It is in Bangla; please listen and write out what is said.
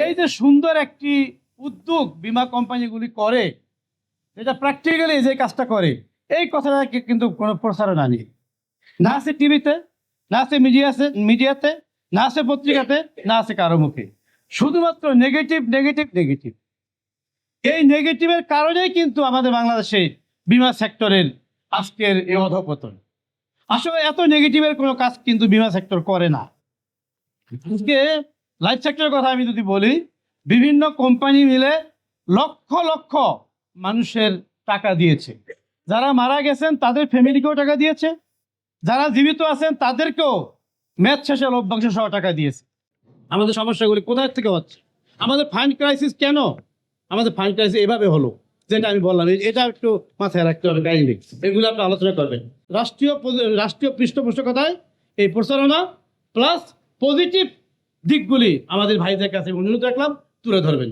এই যে সুন্দর একটি উদ্যোগ বিমা কোম্পানিগুলি করে, যেটা প্র্যাকটিক্যালি যে কাজটা করে, এই কথাটা কিন্তু কোনো প্রচারণা নেই, না আছে টিভিতে, না আছে মিডিয়াতে, না আছে পত্রিকাতে, না আছে কারো মুখে। শুধুমাত্র নেগেটিভ নেগেটিভ নেগেটিভ। এই নেগেটিভের কারণেই কিন্তু আমাদের বাংলাদেশে বিমা সেক্টরের আজকের এই অধঃপতন। আসলে এত নেগেটিভের কোনো কাজ কিন্তু বিমা সেক্টর করে না। আজকে লাইফ সেক্টরের কথা আমি যদি বলি, বিভিন্ন কোম্পানি মিলে লক্ষ লক্ষ মানুষের টাকা দিয়েছে। যারা মারা গেছেন তাদের ফ্যামিলিকেও টাকা দিয়েছে, যারা জীবিত আছেন তাদেরকেও ম্যাচ শেষে লভ্যাংশ সহ টাকা দিয়েছে। আমাদের সমস্যাগুলি কোথায় থেকে হচ্ছে? আমাদের ফান্ড ক্রাইসিস কেন? আমাদের ফান্ড ক্রাইসিস এভাবে হলো, যেটা আমি বললাম, এটা একটু মাথায় রাখতে হবে। কাহিনী এগুলো আপনি আলোচনা করবেন। রাষ্ট্রীয় পৃষ্ঠপোষকতায় এই প্রচারণা প্লাস পজিটিভ দিকগুলি আমাদের ভাইদের কাছে অনুরোধ রাখলাম তুলে ধরবেন।